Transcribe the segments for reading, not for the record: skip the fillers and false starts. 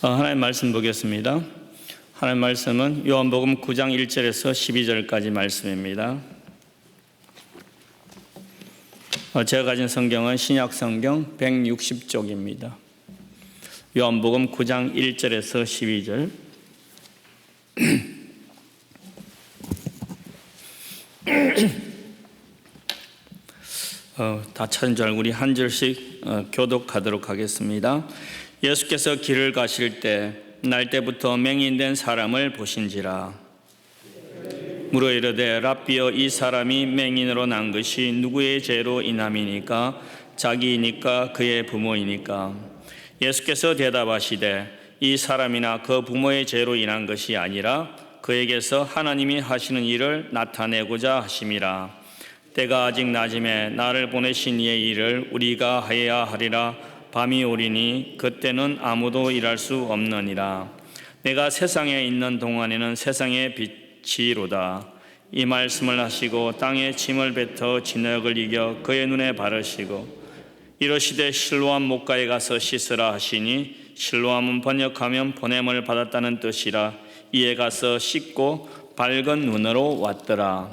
하나님 말씀 보겠습니다. 하나님 말씀은 요한복음 9장 1절에서 12절까지 말씀입니다. 제가 가진 성경은 신약 성경 160쪽입니다. 요한복음 9장 1절에서 12절. 다 찾은 줄 알고 우리 한 절씩 교독하도록 하겠습니다. 예수께서 길을 가실 때 날때부터 맹인된 사람을 보신지라. 물어 이르되 랍비여, 이 사람이 맹인으로 난 것이 누구의 죄로 인함이니까? 자기이니까 그의 부모이니까? 예수께서 대답하시되 이 사람이나 그 부모의 죄로 인한 것이 아니라 그에게서 하나님이 하시는 일을 나타내고자 하심이라. 때가 아직 낮음에 나를 보내신 이의 일을 우리가 해야 하리라. 밤이 오리니 그때는 아무도 일할 수 없느니라. 내가 세상에 있는 동안에는 세상의 빛이로다. 이 말씀을 하시고 땅에 침을 뱉어 진흙을 이겨 그의 눈에 바르시고 이르시되 실로암 못가에 가서 씻으라 하시니, 실로암은 번역하면 보냄을 받았다는 뜻이라. 이에 가서 씻고 밝은 눈으로 왔더라.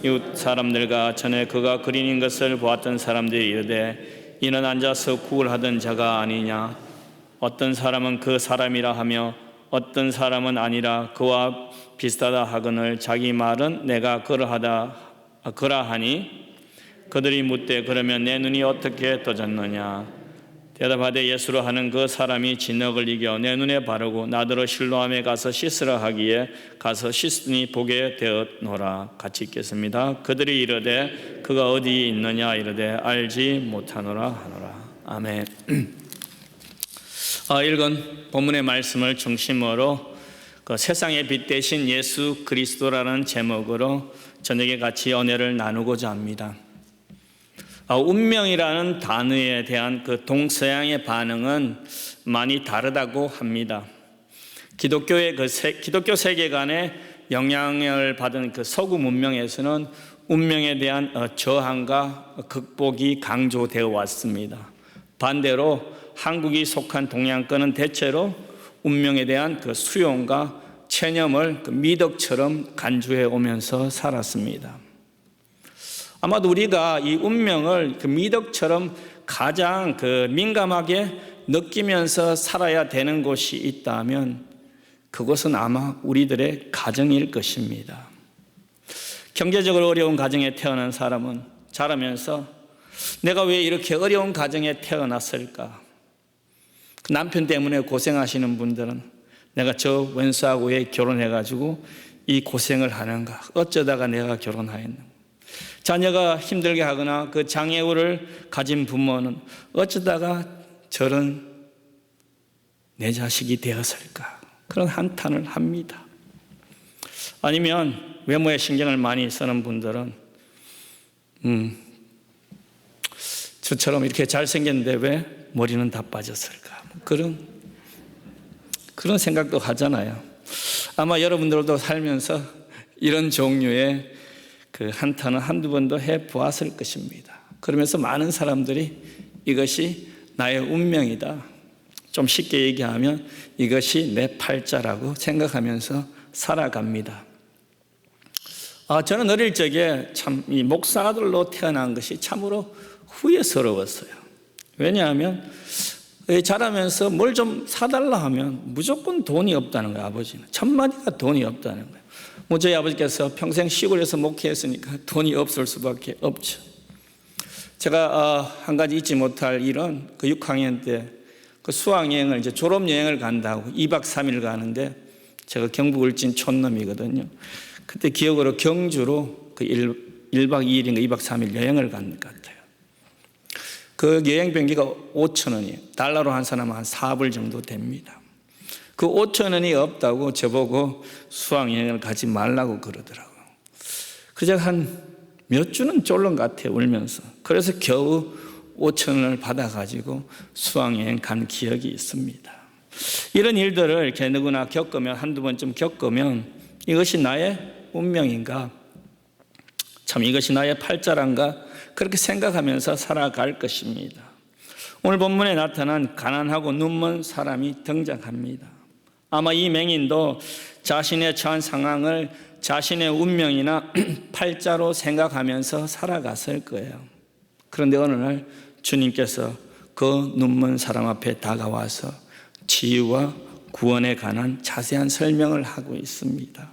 이웃 사람들과 전에 그가 그리는 것을 보았던 사람들이 이르되 이는 앉아서 구걸하던 자가 아니냐? 어떤 사람은 그 사람이라 하며 어떤 사람은 아니라 그와 비슷하다 하거늘 자기 말은 내가 그러하니 그들이 묻되 그러면 내 눈이 어떻게 떠졌느냐? 대답하되 예수로 하는 그 사람이 진흙을 이겨 내 눈에 바르고 나더러 실로암에 가서 씻으라 하기에 가서 씻으니 보게 되었노라. 같이 읽겠습니다. 그들이 이르되 그가 어디 있느냐? 이르되 알지 못하노라 하노라. 아멘. 읽은 본문의 말씀을 중심으로 세상의 빛 대신 예수 그리스도라는 제목으로 저녁에 같이 은혜를 나누고자 합니다. 운명이라는 단어에 대한 그 동서양의 반응은 많이 다르다고 합니다. 기독교의 기독교 세계관에 영향을 받은 그 서구 문명에서는 운명에 대한 저항과 극복이 강조되어 왔습니다. 반대로 한국이 속한 동양권은 대체로 운명에 대한 그 수용과 체념을 미덕처럼 간주해 오면서 살았습니다. 아마도 우리가 이 운명을 미덕처럼 가장 민감하게 느끼면서 살아야 되는 곳이 있다면 그것은 아마 우리들의 가정일 것입니다. 경제적으로 어려운 가정에 태어난 사람은 자라면서 내가 왜 이렇게 어려운 가정에 태어났을까? 남편 때문에 고생하시는 분들은 내가 저 원수하고 왜 결혼해가지고 이 고생을 하는가? 어쩌다가 내가 결혼하였는가? 자녀가 힘들게 하거나 그 장애우를 가진 부모는 어쩌다가 저런 내 자식이 되었을까? 그런 한탄을 합니다. 아니면 외모에 신경을 많이 쓰는 분들은 저처럼 이렇게 잘생겼는데 왜 머리는 다 빠졌을까? 그런 생각도 하잖아요. 아마 여러분들도 살면서 이런 종류의 그 한탄은 한두 번도 해보았을 것입니다. 그러면서 많은 사람들이 이것이 나의 운명이다, 좀 쉽게 얘기하면 이것이 내 팔자라고 생각하면서 살아갑니다. 저는 어릴 적에 참 이 목사들로 태어난 것이 참으로 후회스러웠어요. 왜냐하면 자라면서 뭘 좀 사달라 하면 무조건 돈이 없다는 거예요. 아버지는 첫마디가 돈이 없다는 거예요. 저희 아버지께서 평생 시골에서 목회했으니까 돈이 없을 수밖에 없죠. 제가 한 가지 잊지 못할 일은 그 6학년 때 그 수학여행을 이제 졸업여행을 간다고 2박 3일 가는데 제가 경북 울진 촌놈이거든요. 그때 기억으로 경주로 그 1박 2일인가 2박 3일 여행을 간 것 같아요. 그 여행비가 5,000원이에요. 달러로 한 사람 한 4불 정도 됩니다. 그 5,000원이 없다고 저보고 수학여행을 가지 말라고 그러더라고요. 그래서 한 몇 주는 쫄른 것 같아요, 울면서. 그래서 겨우 5,000원을 받아가지고 수학여행 간 기억이 있습니다. 이런 일들을 이렇게 누구나 겪으면, 한두 번쯤 겪으면 이것이 나의 운명인가? 참 이것이 나의 팔자란가? 그렇게 생각하면서 살아갈 것입니다. 오늘 본문에 나타난 가난하고 눈먼 사람이 등장합니다. 아마 이 맹인도 자신의 처한 상황을 자신의 운명이나 팔자로 생각하면서 살아갔을 거예요. 그런데 어느 날 주님께서 그 눈먼 사람 앞에 다가와서 치유와 구원에 관한 자세한 설명을 하고 있습니다.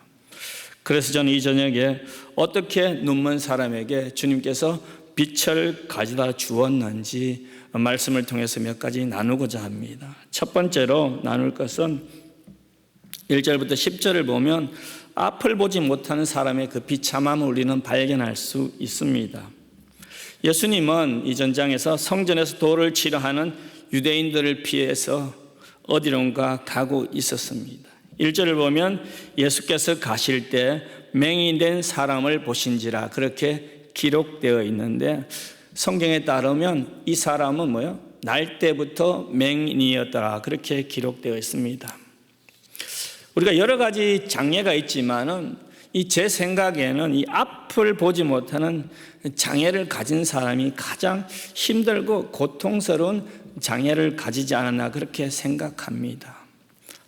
그래서 저는 이 저녁에 어떻게 눈먼 사람에게 주님께서 빛을 가져다 주었는지 말씀을 통해서 몇 가지 나누고자 합니다. 첫 번째로 나눌 것은 1절부터 10절을 보면 앞을 보지 못하는 사람의 그 비참함을 우리는 발견할 수 있습니다. 예수님은 이 전장에서 성전에서 도를 치러 하는 유대인들을 피해서 어디론가 가고 있었습니다. 1절을 보면 예수께서 가실 때 맹인된 사람을 보신지라 그렇게 기록되어 있는데, 성경에 따르면 이 사람은 뭐요? 날 때부터 맹인이었더라 그렇게 기록되어 있습니다. 우리가 여러 가지 장애가 있지만은 제 생각에는 이 앞을 보지 못하는 장애를 가진 사람이 가장 힘들고 고통스러운 장애를 가지지 않았나 그렇게 생각합니다.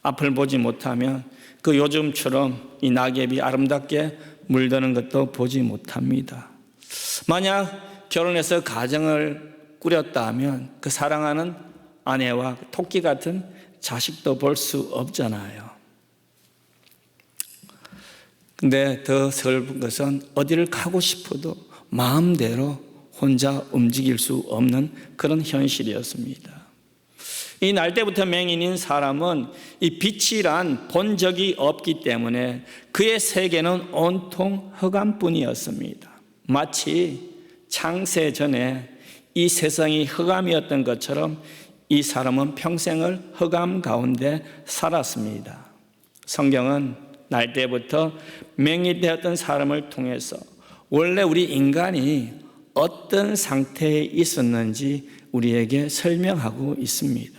앞을 보지 못하면 그 요즘처럼 이 낙엽이 아름답게 물드는 것도 보지 못합니다. 만약 결혼해서 가정을 꾸렸다 하면 그 사랑하는 아내와 토끼 같은 자식도 볼 수 없잖아요. 근데 더 슬픈 것은 어디를 가고 싶어도 마음대로 혼자 움직일 수 없는 그런 현실이었습니다. 이 날 때부터 맹인인 사람은 이 빛이란 본 적이 없기 때문에 그의 세계는 온통 흑암뿐이었습니다. 마치 창세 전에 이 세상이 흑암이었던 것처럼 이 사람은 평생을 흑암 가운데 살았습니다. 성경은 날 때부터 맹인되었던 사람을 통해서 원래 우리 인간이 어떤 상태에 있었는지 우리에게 설명하고 있습니다.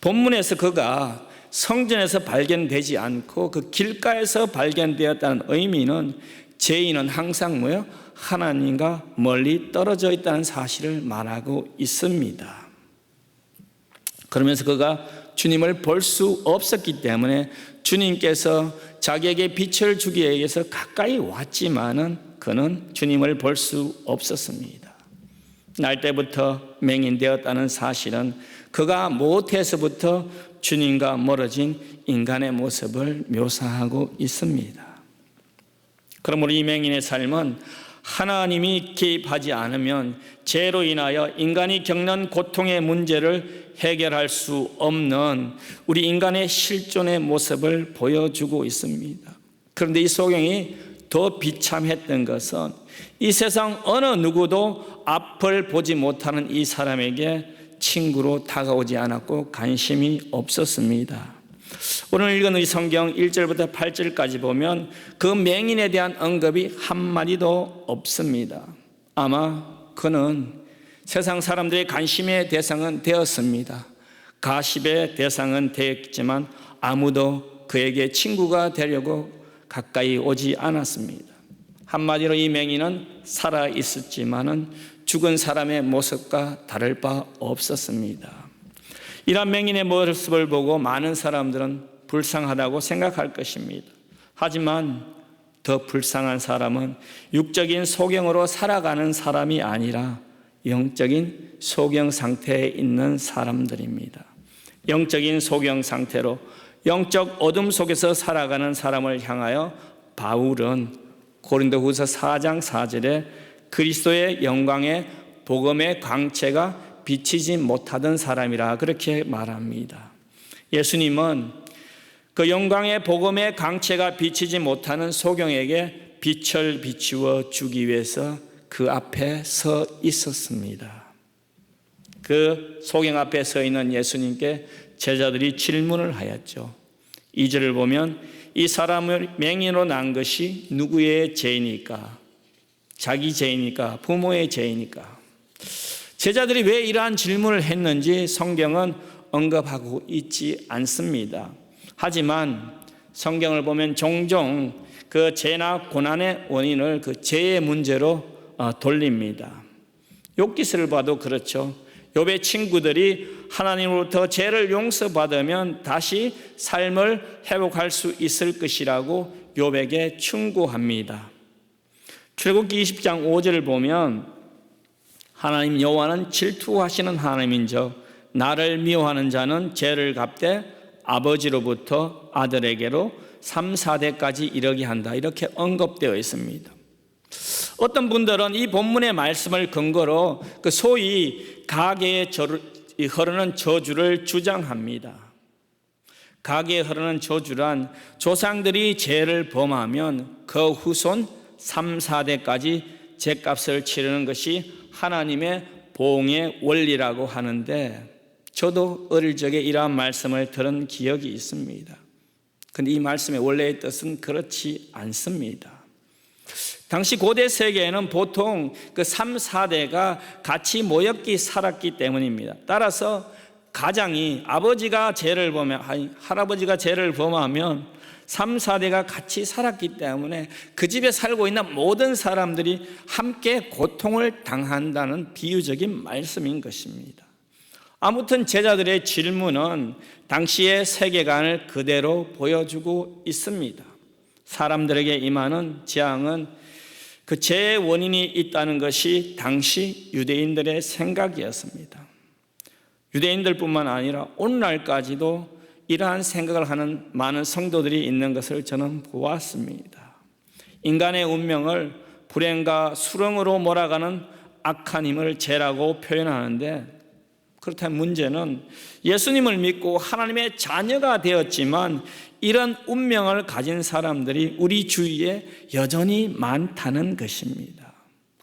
본문에서 그가 성전에서 발견되지 않고 그 길가에서 발견되었다는 의미는 죄인은 항상 뭐요? 하나님과 멀리 떨어져 있다는 사실을 말하고 있습니다. 그러면서 그가 주님을 볼 수 없었기 때문에 주님께서 자기에게 빛을 주기 위해서 가까이 왔지만은 그는 주님을 볼 수 없었습니다. 날 때부터 맹인되었다는 사실은 그가 모태에서부터 주님과 멀어진 인간의 모습을 묘사하고 있습니다. 그러므로 이 맹인의 삶은 하나님이 개입하지 않으면 죄로 인하여 인간이 겪는 고통의 문제를 해결할 수 없는 우리 인간의 실존의 모습을 보여주고 있습니다. 그런데 이 소경이 더 비참했던 것은 이 세상 어느 누구도 앞을 보지 못하는 이 사람에게 친구로 다가오지 않았고 관심이 없었습니다. 오늘 읽은 이 성경 1절부터 8절까지 보면 그 맹인에 대한 언급이 한마디도 없습니다. 아마 그는 세상 사람들의 관심의 대상은 되었습니다. 가십의 대상은 되었지만 아무도 그에게 친구가 되려고 가까이 오지 않았습니다. 한마디로 이 맹인은 살아 있었지만은 죽은 사람의 모습과 다를 바 없었습니다. 이런 맹인의 모습을 보고 많은 사람들은 불쌍하다고 생각할 것입니다. 하지만 더 불쌍한 사람은 육적인 소경으로 살아가는 사람이 아니라 영적인 소경 상태에 있는 사람들입니다. 영적인 소경 상태로 영적 어둠 속에서 살아가는 사람을 향하여 바울은 고린도후서 4장 4절에 그리스도의 영광의 복음의 광채가 비치지 못하던 사람이라 그렇게 말합니다. 예수님은 그 영광의 복음의 광채가 비치지 못하는 소경에게 빛을 비추어 주기 위해서 그 앞에 서 있었습니다. 그 소경 앞에 서 있는 예수님께 제자들이 질문을 하였죠. 2절을 보면 이 사람을 맹인으로 낳은 것이 누구의 죄이니까? 자기 죄이니까? 부모의 죄이니까? 제자들이 왜 이러한 질문을 했는지 성경은 언급하고 있지 않습니다. 하지만 성경을 보면 종종 그 죄나 고난의 원인을 그 죄의 문제로 돌립니다. 욥기서를 봐도 그렇죠. 욥의 친구들이 하나님으로부터 죄를 용서받으면 다시 삶을 회복할 수 있을 것이라고 욥에게 충고합니다. 출애굽기 20장 5절을 보면 하나님 여호와는 질투하시는 하나님인즉 나를 미워하는 자는 죄를 갚되 아버지로부터 아들에게로 3, 4대까지 이르게 한다, 이렇게 언급되어 있습니다. 어떤 분들은 이 본문의 말씀을 근거로 그 소위 가계에 흐르는 저주를 주장합니다. 가계에 흐르는 저주란 조상들이 죄를 범하면 그 후손 3, 4대까지 죄값을 치르는 것이 하나님의 보응의 원리라고 하는데, 저도 어릴 적에 이러한 말씀을 들은 기억이 있습니다. 그런데 이 말씀의 원래의 뜻은 그렇지 않습니다. 당시 고대 세계에는 보통 그 3, 4대가 같이 모였기 살았기 때문입니다. 따라서 가장이 아버지가 죄를 범하면, 할아버지가 죄를 범하면 3, 4대가 같이 살았기 때문에 그 집에 살고 있는 모든 사람들이 함께 고통을 당한다는 비유적인 말씀인 것입니다. 아무튼 제자들의 질문은 당시의 세계관을 그대로 보여주고 있습니다. 사람들에게 임하는 재앙은 그 죄의 원인이 있다는 것이 당시 유대인들의 생각이었습니다. 유대인들뿐만 아니라 오늘날까지도 이러한 생각을 하는 많은 성도들이 있는 것을 저는 보았습니다. 인간의 운명을 불행과 수렁으로 몰아가는 악한 힘을 죄라고 표현하는데, 그렇다면 문제는 예수님을 믿고 하나님의 자녀가 되었지만 이런 운명을 가진 사람들이 우리 주위에 여전히 많다는 것입니다.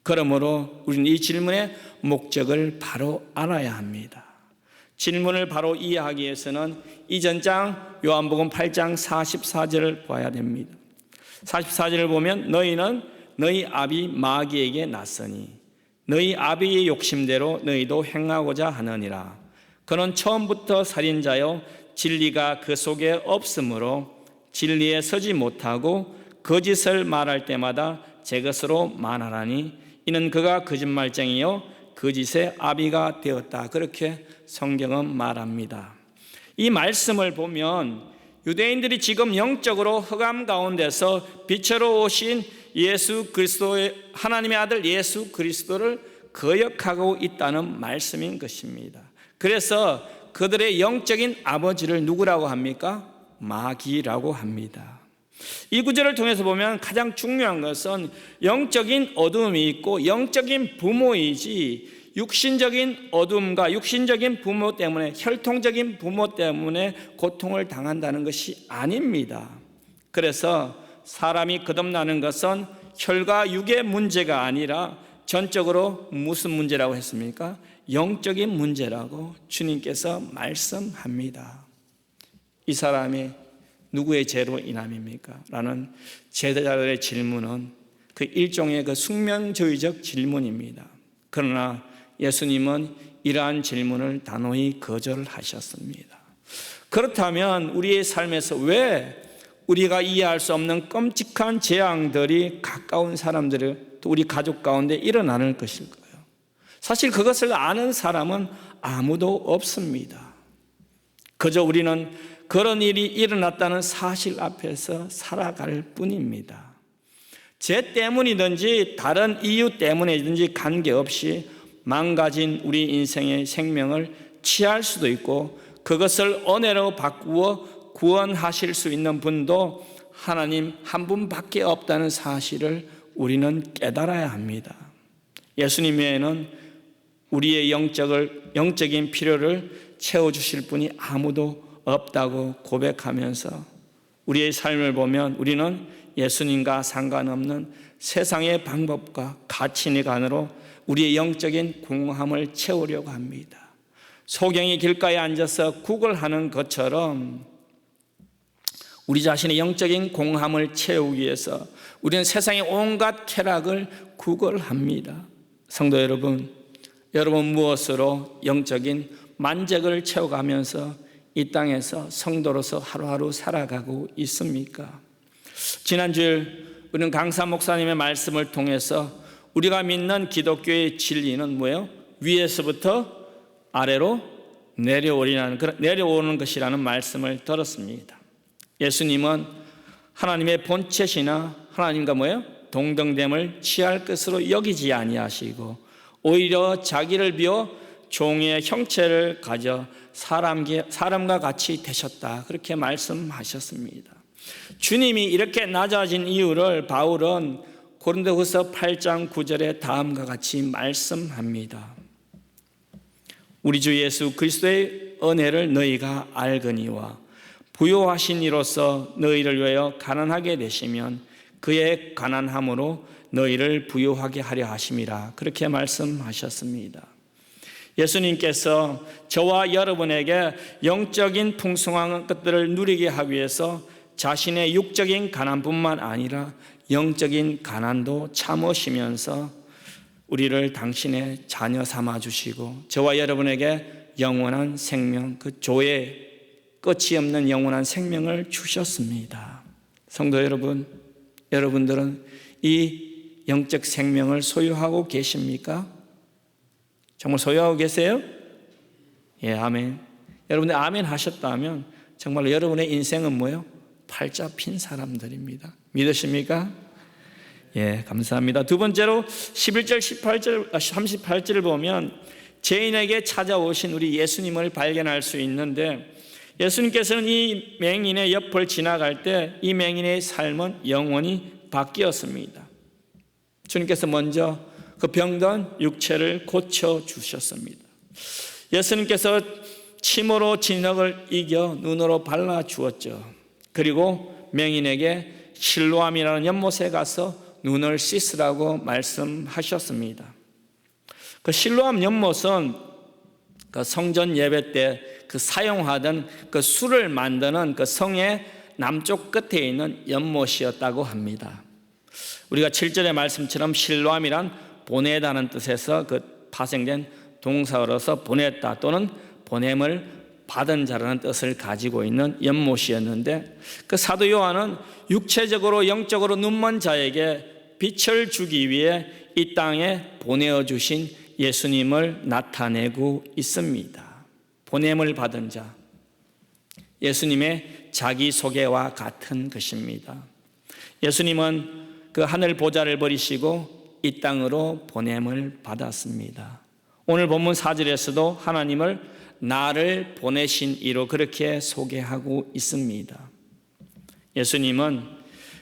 그러므로 우리는 이 질문의 목적을 바로 알아야 합니다. 질문을 바로 이해하기 위해서는 이전 장 요한복음 8장 44절을 봐야 됩니다. 44절을 보면 너희는 너희 아비 마귀에게 났으니 너희 아비의 욕심대로 너희도 행하고자 하느니라. 그는 처음부터 살인자요 진리가 그 속에 없으므로 진리에 서지 못하고 거짓을 말할 때마다 제 것으로 말하나니 이는 그가 거짓말쟁이요 거짓의 아비가 되었다. 그렇게 성경은 말합니다. 이 말씀을 보면 유대인들이 지금 영적으로 흑암 가운데서 빛으로 오신 예수 그리스도의 하나님의 아들 예수 그리스도를 거역하고 있다는 말씀인 것입니다. 그래서 그들의 영적인 아버지를 누구라고 합니까? 마귀라고 합니다. 이 구절을 통해서 보면 가장 중요한 것은 영적인 어둠이 있고 영적인 부모이지 육신적인 어둠과 육신적인 부모 때문에, 혈통적인 부모 때문에 고통을 당한다는 것이 아닙니다. 그래서 사람이 거듭나는 것은 혈과 육의 문제가 아니라 전적으로 무슨 문제라고 했습니까? 영적인 문제라고 주님께서 말씀합니다. 이 사람이 누구의 죄로 인함입니까? 라는 제자들의 질문은 그 일종의 그 숙명주의적 질문입니다. 그러나 예수님은 이러한 질문을 단호히 거절하셨습니다. 그렇다면 우리의 삶에서 왜 우리가 이해할 수 없는 끔찍한 재앙들이 가까운 사람들, 또 우리 가족 가운데 일어나는 것일까요? 사실 그것을 아는 사람은 아무도 없습니다. 그저 우리는 그런 일이 일어났다는 사실 앞에서 살아갈 뿐입니다. 죄 때문이든지 다른 이유 때문이든지 관계없이 망가진 우리 인생의 생명을 취할 수도 있고 그것을 은혜로 바꾸어 구원하실 수 있는 분도 하나님 한 분밖에 없다는 사실을 우리는 깨달아야 합니다. 예수님 외에는 우리의 영적인 필요를 채워주실 분이 아무도 없다고 고백하면서 우리의 삶을 보면 우리는 예수님과 상관없는 세상의 방법과 가치관으로 우리의 영적인 공허함을 채우려고 합니다. 소경이 길가에 앉아서 구걸하는 것처럼 우리 자신의 영적인 공허함을 채우기 위해서 우리는 세상의 온갖 쾌락을 구걸합니다. 성도 여러분, 여러분 무엇으로 영적인 만족을 채워가면서 이 땅에서 성도로서 하루하루 살아가고 있습니까? 지난주에 우리는 강사 목사님의 말씀을 통해서 우리가 믿는 기독교의 진리는 뭐예요? 위에서부터 아래로 내려오는 것이라는 말씀을 들었습니다. 예수님은 하나님의 본체시나 하나님과 동등됨을 취할 것으로 여기지 아니하시고 오히려 자기를 비워 종의 형체를 가져 사람과 같이 되셨다, 그렇게 말씀하셨습니다. 주님이 이렇게 낮아진 이유를 바울은 고린도후서 8장 9절에 다음과 같이 말씀합니다. 우리 주 예수 그리스도의 은혜를 너희가 알거니와 부요하신 이로써 너희를 위하여 가난하게 되시면 그의 가난함으로 너희를 부요하게 하려 하심이라, 그렇게 말씀하셨습니다. 예수님께서 저와 여러분에게 영적인 풍성한 것들을 누리게 하기 위해서 자신의 육적인 가난뿐만 아니라 영적인 가난도 참으시면서 우리를 당신의 자녀 삼아 주시고 저와 여러분에게 영원한 생명, 그 조의 끝이 없는 영원한 생명을 주셨습니다. 성도 여러분, 여러분들은 이 영적 생명을 소유하고 계십니까? 정말 소유하고 계세요? 예, 아멘. 여러분들 아멘 하셨다면 정말 여러분의 인생은 팔자 핀 사람들입니다. 믿으십니까? 예, 감사합니다. 두 번째로 11절, 38절을 보면 죄인에게 찾아오신 우리 예수님을 발견할 수 있는데, 예수님께서는 이 맹인의 옆을 지나갈 때 이 맹인의 삶은 영원히 바뀌었습니다. 주님께서 먼저 그 병든 육체를 고쳐주셨습니다. 예수님께서 침으로 진흙을 이겨 눈으로 발라주었죠. 그리고 맹인에게 실로암이라는 연못에 가서 눈을 씻으라고 말씀하셨습니다. 그 실로암 연못은 그 성전 예배 때 그 사용하던 그 술을 만드는 그 성의 남쪽 끝에 있는 연못이었다고 합니다. 우리가 7절의 말씀처럼 실로암이란 보내다는 뜻에서 그 파생된 동사로서 보냈다 또는 보냄을 받은 자라는 뜻을 가지고 있는 연못이었는데, 그 사도 요한은 육체적으로 영적으로 눈먼 자에게 빛을 주기 위해 이 땅에 보내어 주신 예수님을 나타내고 있습니다. 보냄을 받은 자, 예수님의 자기소개와 같은 것입니다. 예수님은 그 하늘 보좌를 버리시고 이 땅으로 보냄을 받았습니다. 오늘 본문 4절에서도 하나님을 나를 보내신 이로 그렇게 소개하고 있습니다. 예수님은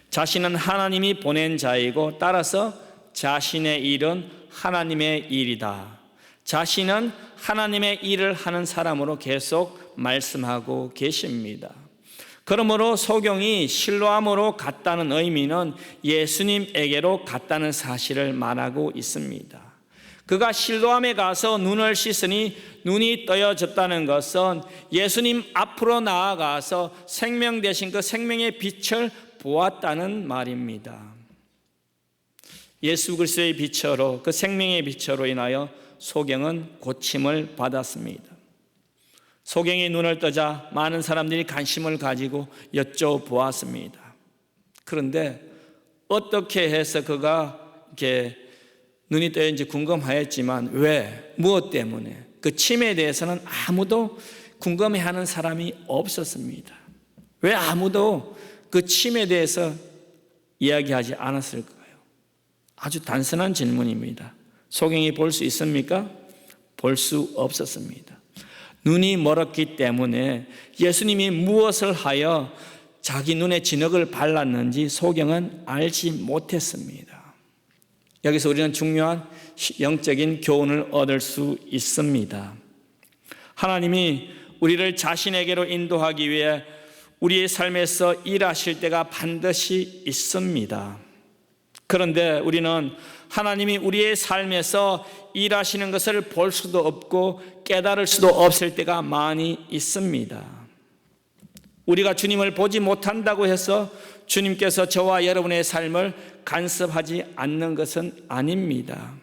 자신은 하나님이 보낸 자이고 따라서 자신의 일은 하나님의 일이다, 자신은 하나님의 일을 하는 사람으로 계속 말씀하고 계십니다. 그러므로 소경이 실로암으로 갔다는 의미는 예수님에게로 갔다는 사실을 말하고 있습니다. 그가 실로암에 가서 눈을 씻으니 눈이 떠여졌다는 것은 예수님 앞으로 나아가서 생명 되신 그 생명의 빛을 보았다는 말입니다. 예수 그리스도의 빛으로, 그 생명의 빛으로 인하여 소경은 고침을 받았습니다. 소경이 눈을 뜨자 많은 사람들이 관심을 가지고 여쭤보았습니다. 그런데 어떻게 해서 그가 이렇게 눈이 떠있는지 궁금하였지만 왜, 무엇 때문에, 그 침에 대해서는 아무도 궁금해하는 사람이 없었습니다. 왜 아무도 그 침에 대해서 이야기하지 않았을까요? 아주 단순한 질문입니다. 소경이 볼 수 있습니까? 볼 수 없었습니다. 눈이 멀었기 때문에 예수님이 무엇을 하여 자기 눈에 진흙을 발랐는지 소경은 알지 못했습니다. 여기서 우리는 중요한 영적인 교훈을 얻을 수 있습니다. 하나님이 우리를 자신에게로 인도하기 위해 우리의 삶에서 일하실 때가 반드시 있습니다. 그런데 우리는 하나님이 우리의 삶에서 일하시는 것을 볼 수도 없고 깨달을 수도 없을 때가 많이 있습니다. 우리가 주님을 보지 못한다고 해서 주님께서 저와 여러분의 삶을 간섭하지 않는 것은 아닙니다.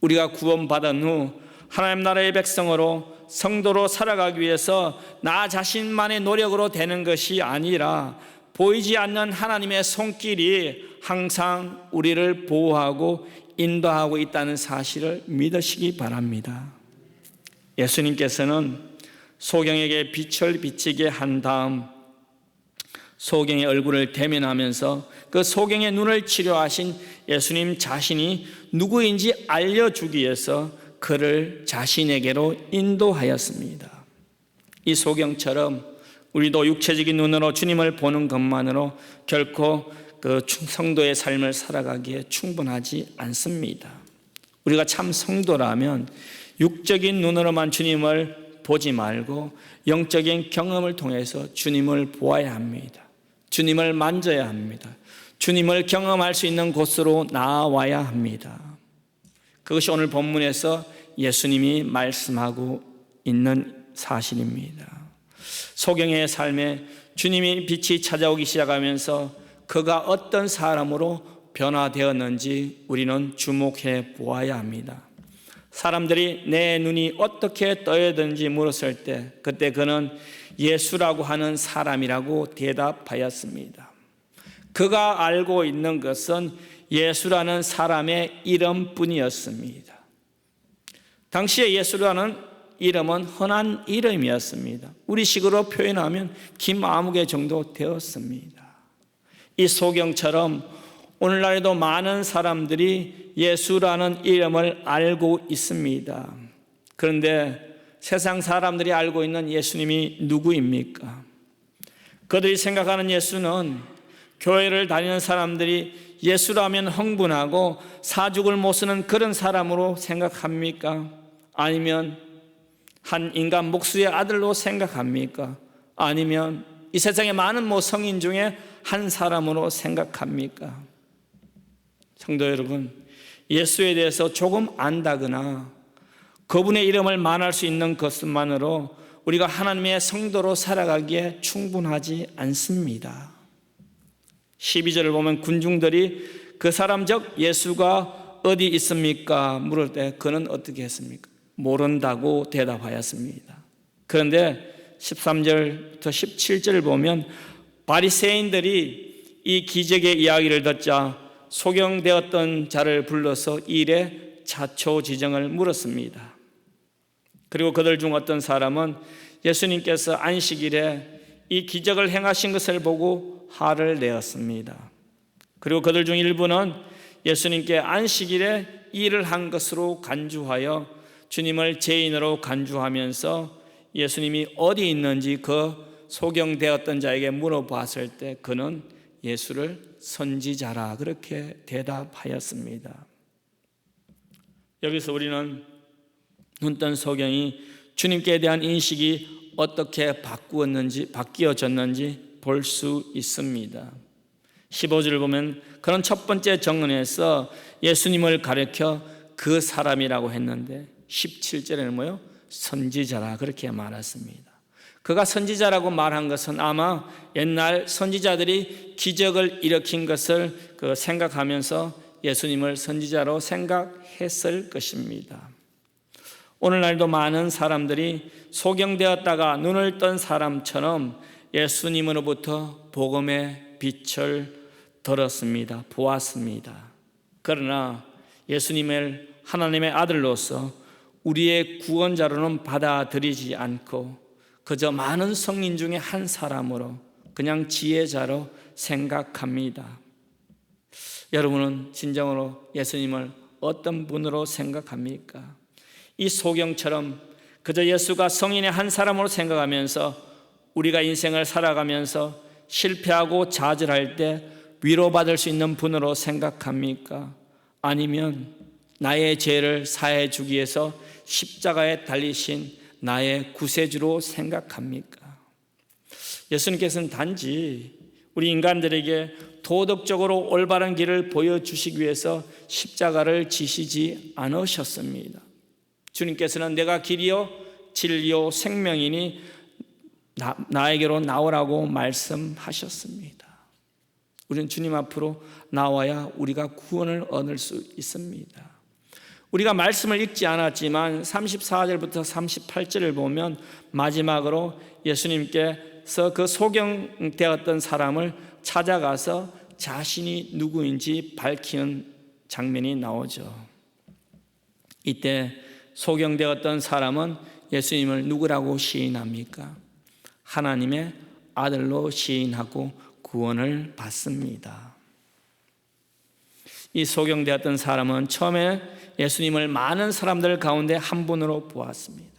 우리가 구원받은 후 하나님 나라의 백성으로 성도로 살아가기 위해서 나 자신만의 노력으로 되는 것이 아니라 보이지 않는 하나님의 손길이 항상 우리를 보호하고 인도하고 있다는 사실을 믿으시기 바랍니다. 예수님께서는 소경에게 빛을 비치게 한 다음 소경의 얼굴을 대면하면서 그 소경의 눈을 치료하신 예수님 자신이 누구인지 알려주기 위해서 그를 자신에게로 인도하였습니다. 이 소경처럼 우리도 육체적인 눈으로 주님을 보는 것만으로 결코 그 성도의 삶을 살아가기에 충분하지 않습니다. 우리가 참 성도라면 육적인 눈으로만 주님을 보지 말고 영적인 경험을 통해서 주님을 보아야 합니다. 주님을 만져야 합니다. 주님을 경험할 수 있는 곳으로 나아와야 합니다. 그것이 오늘 본문에서 예수님이 말씀하고 있는 사실입니다. 소경의 삶에 주님이 빛이 찾아오기 시작하면서 그가 어떤 사람으로 변화되었는지 우리는 주목해 보아야 합니다. 사람들이 내 눈이 어떻게 떠야 되는지 물었을 때 그때 그는 예수라고 하는 사람이라고 대답하였습니다. 그가 알고 있는 것은 예수라는 사람의 이름뿐이었습니다. 당시에 예수라는 이름은 흔한 이름이었습니다. 우리식으로 표현하면 김아무개 정도 되었습니다. 이 소경처럼 오늘날에도 많은 사람들이 예수라는 이름을 알고 있습니다. 그런데 세상 사람들이 알고 있는 예수님이 누구입니까? 그들이 생각하는 예수는 교회를 다니는 사람들이 예수라면 흥분하고 사죽을 못 쓰는 그런 사람으로 생각합니까? 아니면 한 인간 목수의 아들로 생각합니까? 아니면 이 세상의 많은 성인 중에 한 사람으로 생각합니까? 성도 여러분, 예수에 대해서 조금 안다거나 그분의 이름을 말할 수 있는 것만으로 우리가 하나님의 성도로 살아가기에 충분하지 않습니다. 12절을 보면 군중들이 그 사람 즉 예수가 어디 있습니까? 물을 때 그는 어떻게 했습니까? 모른다고 대답하였습니다. 그런데 13절부터 17절을 보면 바리새인들이 이 기적의 이야기를 듣자 소경되었던 자를 불러서 일에 자초지정을 물었습니다. 그리고 그들 중 어떤 사람은 예수님께서 안식일에 이 기적을 행하신 것을 보고 화를 내었습니다. 그리고 그들 중 일부는 예수님께 안식일에 일을 한 것으로 간주하여 주님을 죄인으로 간주하면서 예수님이 어디 있는지 그 소경되었던 자에게 물어봤을 때 그는 예수를 선지자라 그렇게 대답하였습니다. 여기서 우리는 눈뜬 소경이 주님께 대한 인식이 어떻게 바뀌어졌는지 볼 수 있습니다. 15절을 보면 그런 첫 번째 정언에서 예수님을 가리켜 그 사람이라고 했는데 17절에는 뭐요? 선지자라 그렇게 말했습니다. 그가 선지자라고 말한 것은 아마 옛날 선지자들이 기적을 일으킨 것을 생각하면서 예수님을 선지자로 생각했을 것입니다. 오늘날도 많은 사람들이 소경되었다가 눈을 뜬 사람처럼 예수님으로부터 복음의 빛을 들었습니다. 보았습니다. 그러나 예수님을 하나님의 아들로서 우리의 구원자로는 받아들이지 않고 그저 많은 성인 중에 한 사람으로 그냥 지혜자로 생각합니다. 여러분은 진정으로 예수님을 어떤 분으로 생각합니까? 이 소경처럼 그저 예수가 성인의 한 사람으로 생각하면서 우리가 인생을 살아가면서 실패하고 좌절할 때 위로받을 수 있는 분으로 생각합니까? 아니면 나의 죄를 사해 주기 위해서 십자가에 달리신 나의 구세주로 생각합니까? 예수님께서는 단지 우리 인간들에게 도덕적으로 올바른 길을 보여주시기 위해서 십자가를 지시지 않으셨습니다. 주님께서는 내가 길이요 진리요 생명이니 나에게로 나오라고 말씀하셨습니다. 우리는 주님 앞으로 나와야 우리가 구원을 얻을 수 있습니다. 우리가 말씀을 읽지 않았지만 34절부터 38절을 보면 마지막으로 예수님께서 그 소경되었던 사람을 찾아가서 자신이 누구인지 밝히는 장면이 나오죠. 이때 소경되었던 사람은 예수님을 누구라고 시인합니까? 하나님의 아들로 시인하고 구원을 받습니다. 이 소경되었던 사람은 처음에 예수님을 많은 사람들 가운데 한 분으로 보았습니다.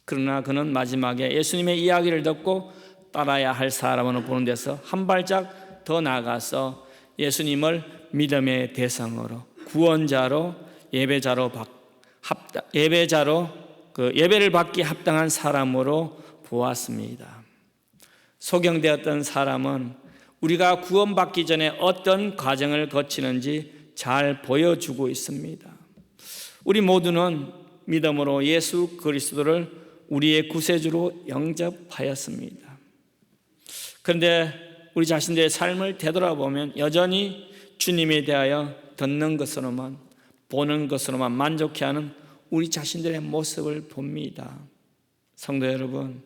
그러나 그는 마지막에 예수님의 이야기를 듣고 따라야 할 사람으로 보는 데서 한 발짝 더 나아가서 예수님을 믿음의 대상으로, 구원자로, 예배자로 예배를 받기 합당한 사람으로 보았습니다. 소경되었던 사람은 우리가 구원받기 전에 어떤 과정을 거치는지 잘 보여주고 있습니다. 우리 모두는 믿음으로 예수 그리스도를 우리의 구세주로 영접하였습니다. 그런데 우리 자신들의 삶을 되돌아보면 여전히 주님에 대하여 듣는 것으로만, 보는 것으로만 만족해하는 우리 자신들의 모습을 봅니다. 성도 여러분,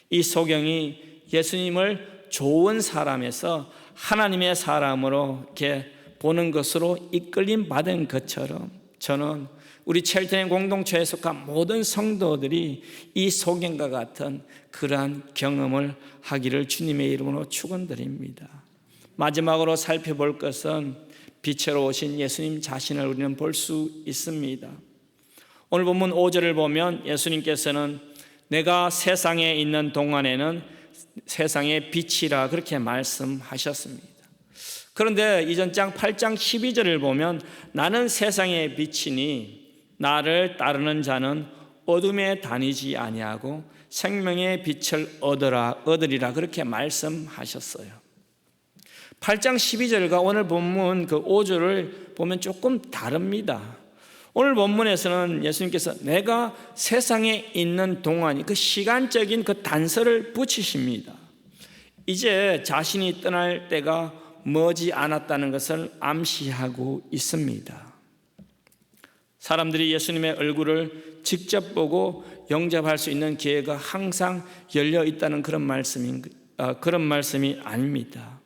이 소경이 예수님을 좋은 사람에서 하나님의 사람으로 이렇게 보는 것으로 이끌림 받은 것처럼 저는 우리 첼트인 공동체에 속한 모든 성도들이 이 소경과 같은 그러한 경험을 하기를 주님의 이름으로 축원드립니다. 마지막으로 살펴볼 것은 빛으로 오신 예수님 자신을 우리는 볼 수 있습니다. 오늘 본문 5절을 보면 예수님께서는 내가 세상에 있는 동안에는 세상의 빛이라 그렇게 말씀하셨습니다. 그런데 이전 장 8장 12절을 보면 나는 세상의 빛이니 나를 따르는 자는 어둠에 다니지 아니하고 생명의 빛을 얻으리라 그렇게 말씀하셨어요. 8장 12절과 오늘 본문 그 5절을 보면 조금 다릅니다. 오늘 본문에서는 예수님께서 내가 세상에 있는 동안이 그 시간적인 그 단서를 붙이십니다. 이제 자신이 떠날 때가 머지 않았다는 것을 암시하고 있습니다. 사람들이 예수님의 얼굴을 직접 보고 영접할 수 있는 기회가 항상 열려 있다는 그런 말씀이 아닙니다.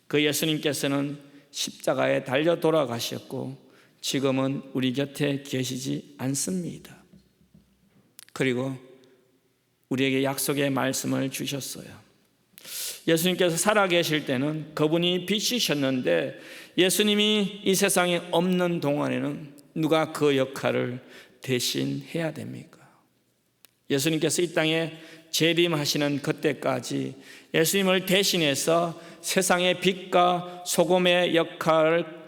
그 예수님께서는 십자가에 달려 돌아가셨고 지금은 우리 곁에 계시지 않습니다. 그리고 우리에게 약속의 말씀을 주셨어요. 예수님께서 살아계실 때는 그분이 빛이셨는데 예수님이 이 세상에 없는 동안에는 누가 그 역할을 대신해야 됩니까? 예수님께서 이 땅에 재림하시는 그때까지 예수님을 대신해서 세상의 빛과 소금의 역할을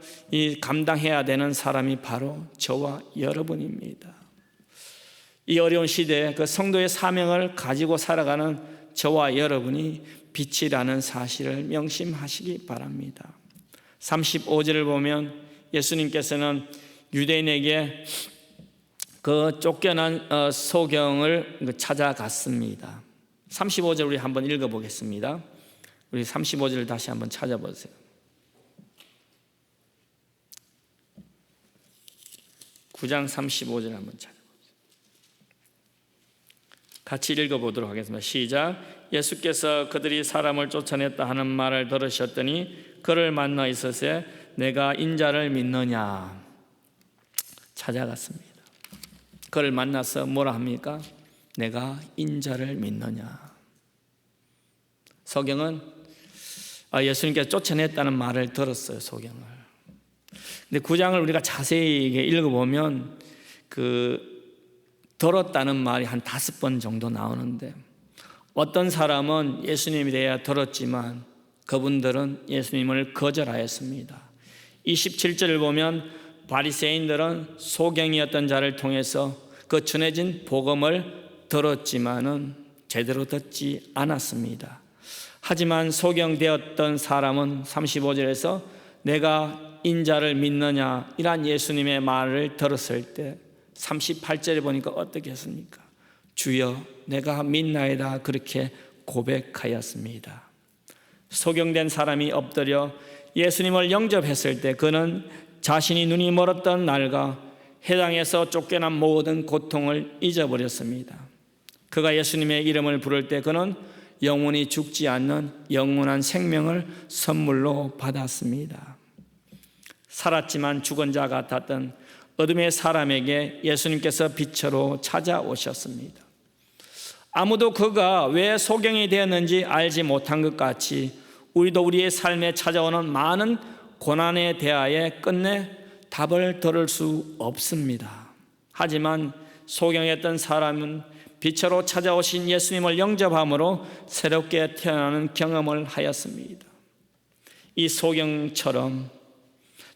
감당해야 되는 사람이 바로 저와 여러분입니다. 이 어려운 시대에 그 성도의 사명을 가지고 살아가는 저와 여러분이 빛이라는 사실을 명심하시기 바랍니다. 35절을 보면 예수님께서는 유대인에게 그 쫓겨난 소경을 찾아갔습니다. 35절 우리 한번 읽어보겠습니다. 우리 35절을 다시 한번 찾아보세요. (9장 35절) 한번 찾아보세요. 같이 읽어보도록 하겠습니다. 시작. 예수께서 그들이 사람을 쫓아냈다 하는 말을 들으셨더니 그를 만나 있으세 내가 인자를 믿느냐. 찾아갔습니다. 그를 만나서 뭐라 합니까? 내가 인자를 믿느냐. 소경은 예수님께서 쫓아냈다는 말을 들었어요. 소경을. 근데 9장을 우리가 자세히 읽어보면 들었다는 말이 한 5번 정도 나오는데 어떤 사람은 예수님에 대해 들었지만 그분들은 예수님을 거절하였습니다. 27절을 보면 바리새인들은 소경이었던 자를 통해서 그 전해진 복음을 들었지만은 제대로 듣지 않았습니다. 하지만 소경되었던 사람은 35절에서 내가 인자를 믿느냐 이란 예수님의 말을 들었을 때 38절에 보니까 어떻게 했습니까? 주여 내가 믿나이다 그렇게 고백하였습니다. 소경된 사람이 엎드려 예수님을 영접했을 때 그는 자신이 눈이 멀었던 날과 해당에서 쫓겨난 모든 고통을 잊어버렸습니다. 그가 예수님의 이름을 부를 때 그는 영원히 죽지 않는 영원한 생명을 선물로 받았습니다. 살았지만 죽은 자 같았던 어둠의 사람에게 예수님께서 빛으로 찾아오셨습니다. 아무도 그가 왜 소경이 되었는지 알지 못한 것 같이 우리도 우리의 삶에 찾아오는 많은 고난에 대하여 끝내 답을 들을 수 없습니다. 하지만 소경했던 사람은 빛으로 찾아오신 예수님을 영접함으로 새롭게 태어나는 경험을 하였습니다. 이 소경처럼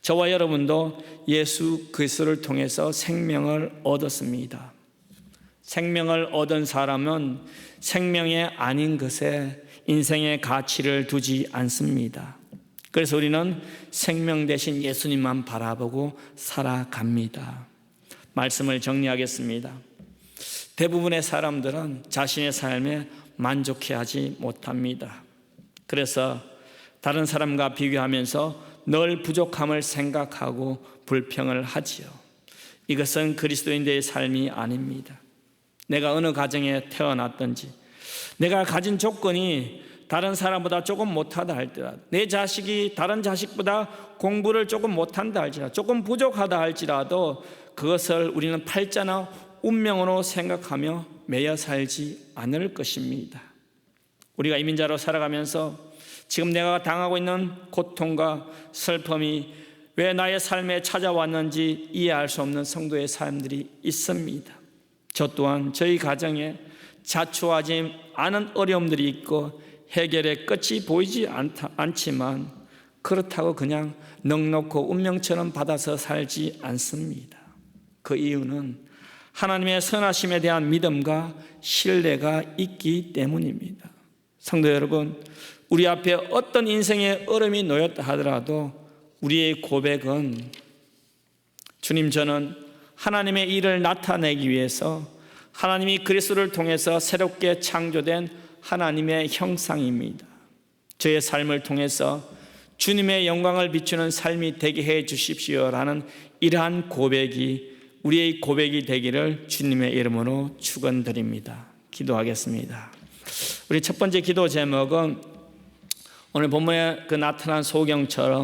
저와 여러분도 예수 그리스도를 통해서 생명을 얻었습니다. 생명을 얻은 사람은 생명이 아닌 것에 인생의 가치를 두지 않습니다. 그래서 우리는 생명 대신 예수님만 바라보고 살아갑니다. 말씀을 정리하겠습니다. 대부분의 사람들은 자신의 삶에 만족해하지 못합니다. 그래서 다른 사람과 비교하면서 늘 부족함을 생각하고 불평을 하지요. 이것은 그리스도인들의 삶이 아닙니다. 내가 어느 가정에 태어났든지, 내가 가진 조건이 다른 사람보다 조금 못하다 할지라도, 내 자식이 다른 자식보다 공부를 조금 못한다 할지라도, 조금 부족하다 할지라도 그것을 우리는 팔자나 운명으로 생각하며 매여 살지 않을 것입니다. 우리가 이민자로 살아가면서 지금 내가 당하고 있는 고통과 슬픔이 왜 나의 삶에 찾아왔는지 이해할 수 없는 성도의 삶들이 있습니다. 저 또한 저희 가정에 자초하지 않은 어려움들이 있고 해결의 끝이 보이지 않지만 그렇다고 그냥 넉넉고 운명처럼 받아서 살지 않습니다. 그 이유는 하나님의 선하심에 대한 믿음과 신뢰가 있기 때문입니다. 성도 여러분, 우리 앞에 어떤 인생의 얼음이 놓였다 하더라도 우리의 고백은 주님, 저는 하나님의 일을 나타내기 위해서 하나님이 그리스도를 통해서 새롭게 창조된 하나님의 형상입니다. 저의 삶을 통해서 주님의 영광을 비추는 삶이 되게 해 주십시오라는 이러한 고백이 우리의 고백이 되기를 주님의 이름으로 축원드립니다. 기도하겠습니다. 우리 첫 번째 기도 제목은 오늘 본문에 그 나타난 소경처럼